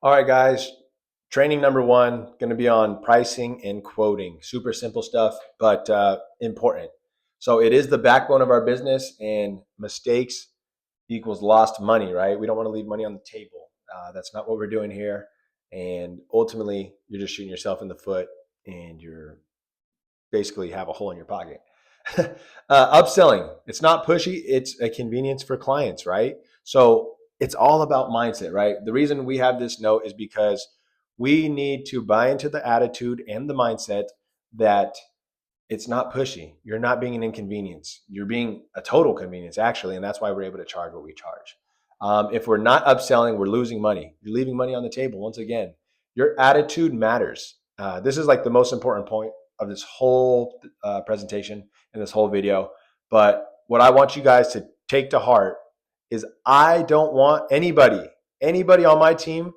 All right, guys. Training number one going to be on pricing and quoting. Super simple stuff, but important. So it is the backbone of our business, and mistakes equals lost money, right? We don't want to leave money on the table. That's not what we're doing here. And ultimately, you're just shooting yourself in the foot, and you're basically have a hole in your pocket. Upselling, it's not pushy, it's a convenience for clients, right? So it's all about mindset, right? The reason we have this note is because we need to buy into the attitude and the mindset that it's not pushy. You're not being an inconvenience. You're being a total convenience, actually. And that's why we're able to charge what we charge. If we're not upselling, we're losing money. You're leaving money on the table. Once again, your attitude matters. This is like the most important point of this whole presentation and this whole video. But what I want you guys to take to heart is I don't want anybody on my team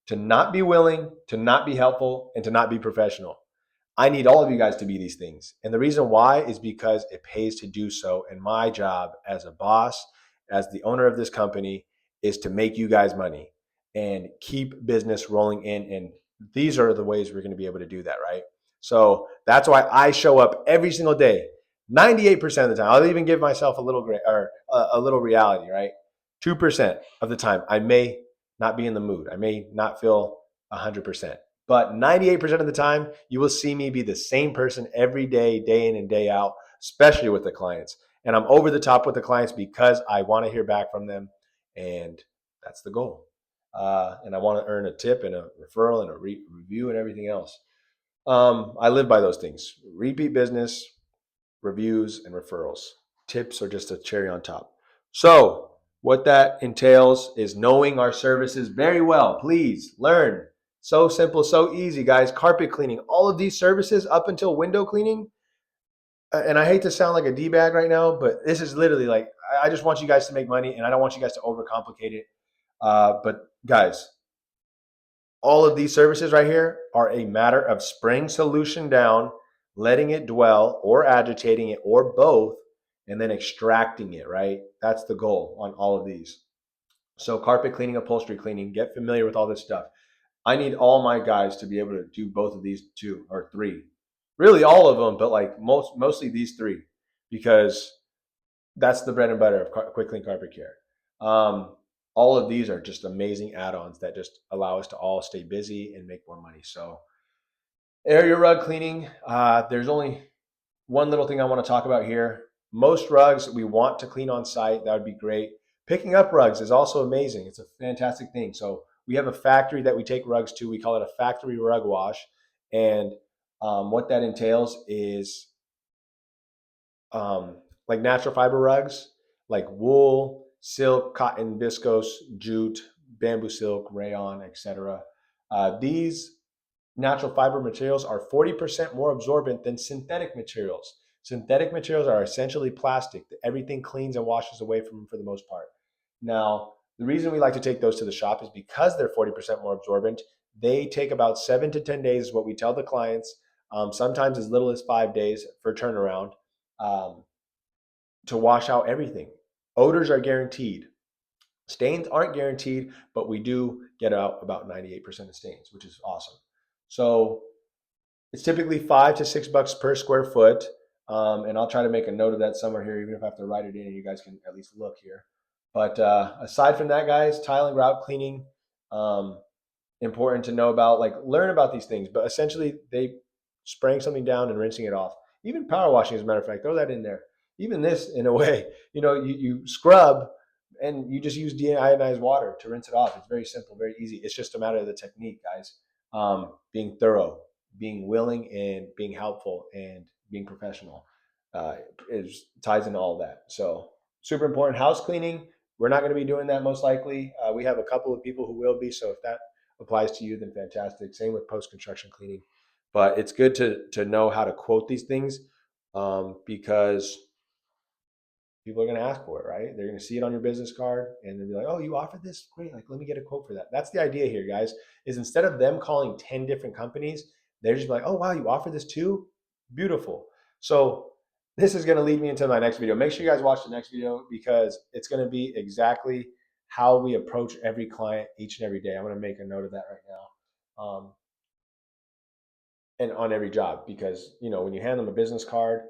to not be willing, to not be helpful, and to not be professional. I need all of you guys to be these things. And the reason why is because it pays to do so. And my job as a boss, as the owner of this company, is to make you guys money and keep business rolling in. And these are the ways we're going to be able to do that, right? So that's why I show up every single day, 98% of the time. I'll even give myself a little a little reality, right? 2% of the time, I may not be in the mood. I may not feel 100%. But 98% of the time, you will see me be the same person every day, day in and day out, especially with the clients. And I'm over the top with the clients because I want to hear back from them. And that's the goal. And I want to earn a tip and a referral and a review and everything else. I live by those things: repeat business, reviews, and referrals. Tips are just a cherry on top. So, what that entails is knowing our services very well. Please learn. So simple, so easy, guys. Carpet cleaning, all of these services up until window cleaning. And I hate to sound like a D bag right now, but this is literally like, I just want you guys to make money and I don't want you guys to overcomplicate it. But guys, all of these services right here are a matter of spraying solution down, letting it dwell, or agitating it, or both, and then extracting it, right? That's the goal on all of these. So carpet cleaning, upholstery cleaning, get familiar with all this stuff. I need all my guys to be able to do both of these two or three. Really all of them, but like mostly these three, because that's the bread and butter of Quick Clean Carpet Care. All of these are just amazing add-ons that just allow us to all stay busy and make more money. So area rug cleaning, there's only one little thing I want to talk about here. Most rugs we want to clean on site. That would be great. Picking up rugs is also amazing. It's a fantastic thing. So we have a factory that we take rugs to. We call it a factory rug wash. And what that entails is like natural fiber rugs, like wool, silk, cotton, viscose, jute, bamboo silk, rayon, etc. These natural fiber materials are 40% more absorbent than synthetic materials. Synthetic materials are essentially plastic. Everything cleans and washes away from them for the most part. Now, the reason we like to take those to the shop is because they're 40% more absorbent. They take about 7 to 10 days, is what we tell the clients, sometimes as little as 5 days for turnaround, um, to wash out everything. Odors are guaranteed. Stains aren't guaranteed, but we do get out about 98% of stains, which is awesome. So it's typically $5 to $6 per square foot. And I'll try to make a note of that somewhere here, even if I have to write it in and you guys can at least look here. But aside from that, guys, tile and grout cleaning, important to know about, like learn about these things. But essentially, they spraying something down and rinsing it off. Even power washing, as a matter of fact, throw that in there. Even this, in a way, you scrub and you just use deionized water to rinse it off. It's very simple, very easy. It's just a matter of the technique, guys. Being thorough, being willing, and being helpful, and being professional is ties into all that. So super important. House cleaning, we're not going to be doing that most likely. We have a couple of people who will be. So if that applies to you, then fantastic. Same with post-construction cleaning. But it's good to know how to quote these things, because people are going to ask for it, right? They're going to see it on your business card and they'll be like, oh, you offered this? Great. Like, let me get a quote for that. That's the idea here, guys, is instead of them calling 10 different companies, they're just like, oh, wow, you offer this too? Beautiful. So this is going to lead me into my next video. Make sure you guys watch the next video because it's going to be exactly how we approach every client each and every day. I'm going to make a note of that right now. And on every job, because when you hand them a business card,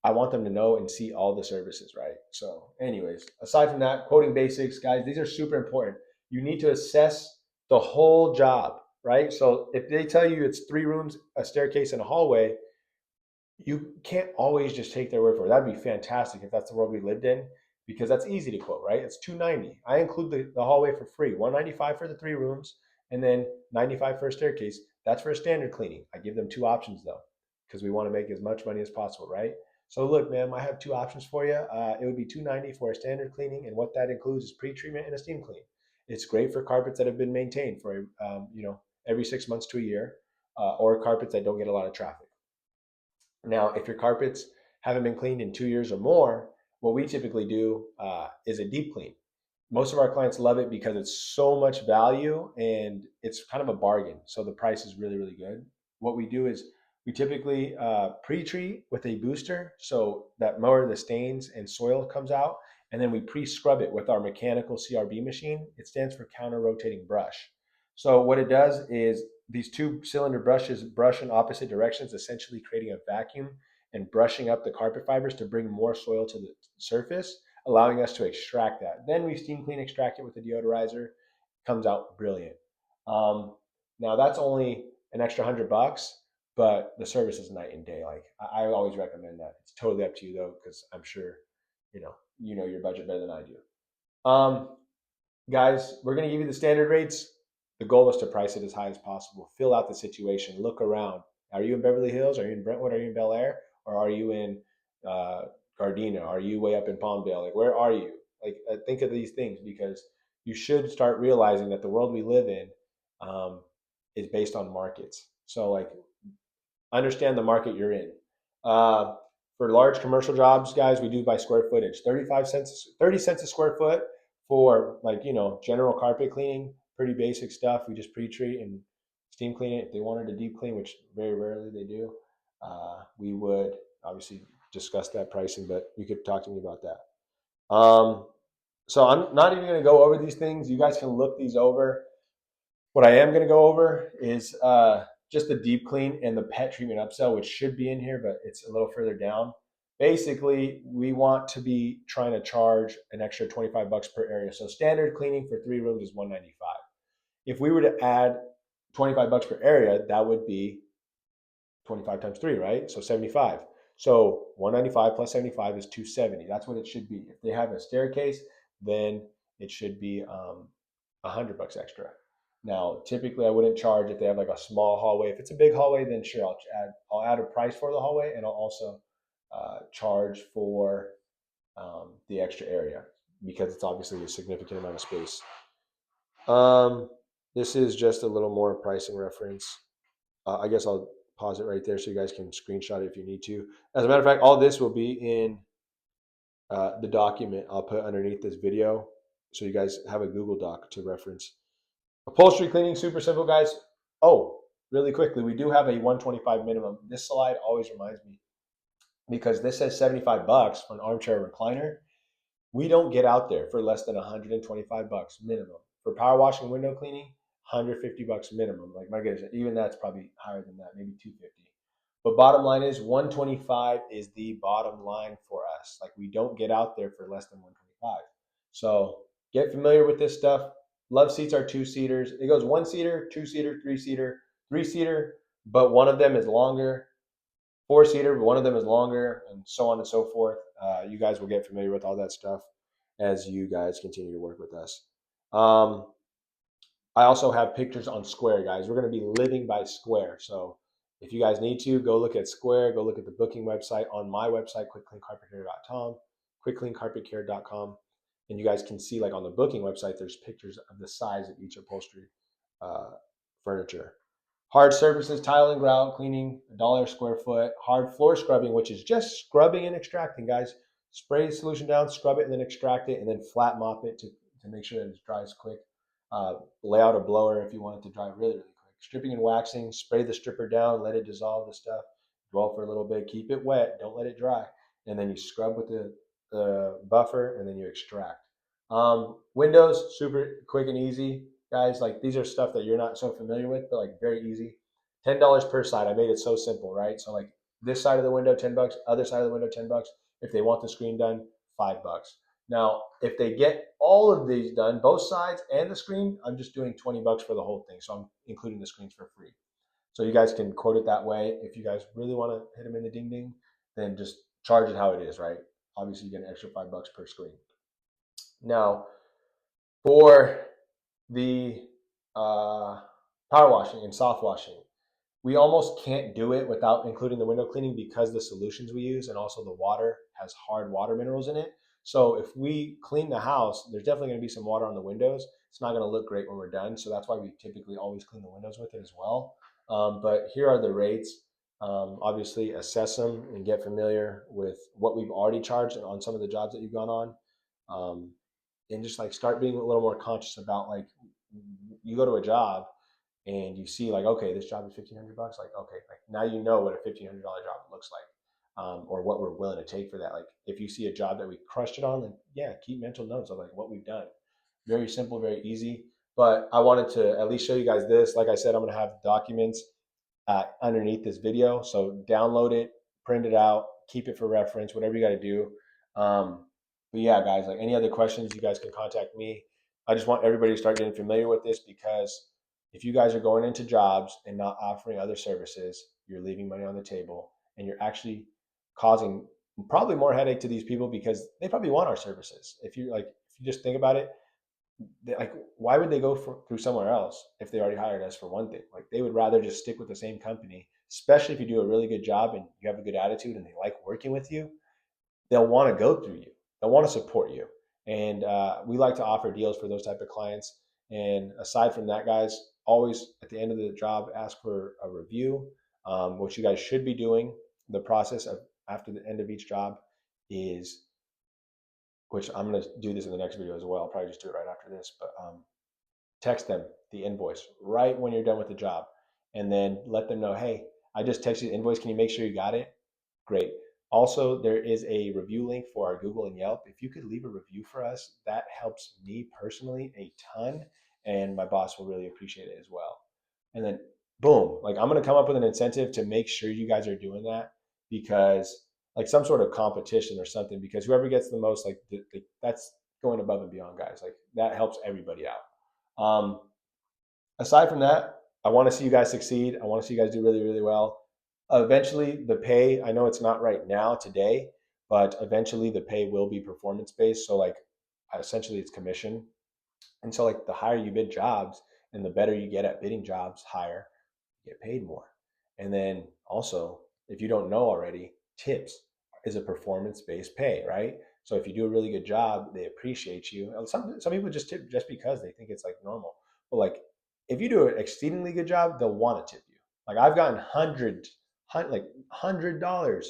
I want them to know and see all the services, right? So, anyways, aside from that, quoting basics, guys, these are super important. You need to assess the whole job, right? So, if they tell you it's 3 rooms, a staircase, and a hallway, you can't always just take their word for it. That'd be fantastic if that's the world we lived in, because that's easy to quote, right? It's 290. I include the hallway for free, 195 for the 3 rooms, and then 95 for a staircase. That's for a standard cleaning. I give them 2 options though, because we want to make as much money as possible, right? So look, ma'am, I have 2 options for you. It would be 290 for a standard cleaning, and what that includes is pre-treatment and a steam clean. It's great for carpets that have been maintained for every 6 months to a year, or carpets that don't get a lot of traffic. Now, if your carpets haven't been cleaned in 2 years or more, what we typically do is a deep clean. Most of our clients love it because it's so much value and it's kind of a bargain. So the price is really, really good. What we do is we typically pre-treat with a booster so that more of the stains and soil comes out. And then we pre-scrub it with our mechanical CRB machine. It stands for counter rotating brush. So what it does is these 2 cylinder brushes brush in opposite directions, essentially creating a vacuum and brushing up the carpet fibers to bring more soil to the surface, allowing us to extract that. Then we steam clean extract it with a deodorizer. Comes out brilliant. Um, Now that's only an extra $100, but the service is night and day. Like I always recommend that. It's totally up to you though, because I'm sure you know your budget better than I do. Guys, we're going to give you the standard rates. The goal is to price it as high as possible. Fill out the situation. Look around. Are you in Beverly Hills? Are you in Brentwood? Are you in Bel Air? Or are you in uh, Gardena? Are you way up in Palmdale? Like, where are you? Like, think of these things, because you should start realizing that the world we live in um, is based on markets. So, like, understand the market you're in. Uh, for large commercial jobs, guys, we do by square footage. 30 cents a square foot for, like, general carpet cleaning, pretty basic stuff. We just pre-treat and steam clean it. If they wanted a deep clean, which very rarely they do, we would obviously discuss that pricing, but you could talk to me about that. So I'm not even going to go over these things. You guys can look these over. What I am going to go over is just the deep clean and the pet treatment upsell, which should be in here, but it's a little further down. Basically, we want to be trying to charge an extra $25 per area. So standard cleaning for 3 rooms is $195. If we were to add $25 per area, that would be 25 times 3, right? So 75. So 195 plus 75 is 270. That's what it should be. If they have a staircase, then it should be $100 extra. Now, typically, I wouldn't charge if they have like a small hallway. If it's a big hallway, then sure, I'll add a price for the hallway, and I'll also charge for the extra area, because it's obviously a significant amount of space. This is just a little more pricing reference. I guess I'll pause it right there so you guys can screenshot it if you need to. As a matter of fact, all this will be in the document I'll put underneath this video, so you guys have a Google Doc to reference. Upholstery cleaning, super simple, guys. Oh, really quickly, we do have a 125 minimum. This slide always reminds me, because this says $75 for an armchair recliner. We don't get out there for less than $125 minimum. For power washing and window cleaning, $150 minimum. Like, my goodness, even that's probably higher than that, maybe 250. But bottom line is 125 is the bottom line for us. Like, we don't get out there for less than 125. So get familiar with this stuff. Love seats are 2-seaters. It goes 1-seater, 2-seater, 3-seater, 3-seater, but one of them is longer. 4-seater, but one of them is longer, and so on and so forth. You guys will get familiar with all that stuff as you guys continue to work with us. I also have pictures on Square, guys. We're going to be living by Square. So if you guys need to, go look at Square, go look at the booking website on my website, quickcleancarpetcare.com, quickcleancarpetcare.com. And you guys can see, like, on the booking website, there's pictures of the size of each upholstery furniture. Hard surfaces, tile and grout cleaning, $1 a square foot. Hard floor scrubbing, which is just scrubbing and extracting, guys. Spray the solution down, scrub it, and then extract it, and then flat mop it to make sure that it dries quick. Lay out a blower if you want it to dry really, really quick. Stripping and waxing, spray the stripper down, let it dissolve the stuff, dwell for a little bit, keep it wet, don't let it dry. And then you scrub with the buffer, and then you extract. Windows, super quick and easy, guys. Like these are stuff that you're not so familiar with, but like very easy. $10 per side. I made it so simple, right? So like this side of the window, $10. Other side of the window, $10. If they want the screen done, $5. Now, if they get all of these done, both sides and the screen, I'm just doing $20 for the whole thing. So I'm including the screens for free. So you guys can quote it that way. If you guys really want to hit them in the ding ding, then just charge it how it is, right? Obviously, you get an extra $5 per screen. Now, for the power washing and soft washing, we almost can't do it without including the window cleaning because the solutions we use and also the water has hard water minerals in it. So if we clean the house, there's definitely going to be some water on the windows. It's not going to look great when we're done. So that's why we typically always clean the windows with it as well. But here are the rates. Obviously, assess them and get familiar with what we've already charged on some of the jobs that you've gone on. And just like start being a little more conscious about like you go to a job and you see like, okay, this job is $1,500. Like, okay, like now you know what a $1,500 job looks like, or what we're willing to take for that. Like, if you see a job that we crushed it on, then yeah, keep mental notes of like what we've done. Very simple, very easy. But I wanted to at least show you guys this. Like I said, I'm going to have documents underneath this video, so download it, print it out, keep it for reference, whatever you got to do. But yeah, guys, like any other questions, you guys can contact me. I just want everybody to start getting familiar with this because if you guys are going into jobs and not offering other services, you're leaving money on the table and you're actually causing probably more headache to these people because they probably want our services. If you just think about it, like why would they go through somewhere else if they already hired us? For one thing, like they would rather just stick with the same company, especially if you do a really good job and you have a good attitude and they like working with you. They'll want to go through you. They'll want to support you. And we like to offer deals for those type of clients. And aside from that, guys, always at the end of the job, ask for a review, which you guys should be doing. The process of after the end of each job is, which I'm going to do this in the next video as well. I'll probably just do it right after this, but text them the invoice right when you're done with the job. And then let them know, hey, I just texted the invoice. Can you make sure you got it? Great. Also, there is a review link for our Google and Yelp. If you could leave a review for us, that helps me personally a ton, and my boss will really appreciate it as well. And then, boom, like I'm going to come up with an incentive to make sure you guys are doing that because, like, some sort of competition or something, because whoever gets the most, like, that's going above and beyond, guys. Like, that helps everybody out. Aside from that, I want to see you guys succeed. I want to see you guys do really, really well. Eventually, the pay, I know it's not right now today, but eventually the pay will be performance based. So, like, essentially, it's commission. And so, like, the higher you bid jobs and the better you get at bidding jobs higher, you get paid more. And then also, if you don't know already, tips is a performance based pay, right? So if you do a really good job, they appreciate you. Some people just tip just because they think it's like normal. But like if you do an exceedingly good job, they'll want to tip you. Like I've gotten like $100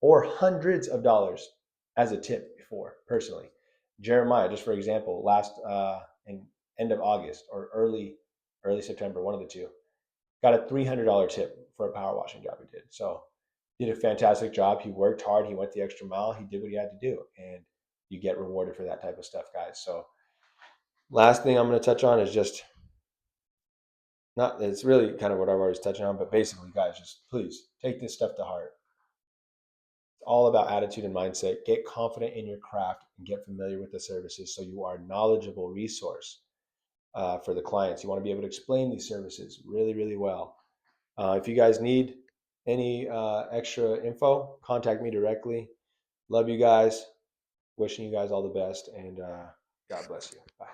or hundreds of dollars as a tip before personally. Jeremiah, just for example, last in end of August or early September, one of the two, got a $300 tip for a power washing job he did. So he did a fantastic job. He worked hard. He went the extra mile. He did what he had to do, and you get rewarded for that type of stuff, guys. So last thing I'm going to touch on is just not. It's really kind of what I've always touched on, but basically, guys, just please take this stuff to heart. It's all about attitude and mindset. Get confident in your craft and get familiar with the services so you are a knowledgeable resource for the clients. You want to be able to explain these services really, really well. If you guys need any extra info, contact me directly. Love you guys. Wishing you guys all the best, and God bless you. Bye.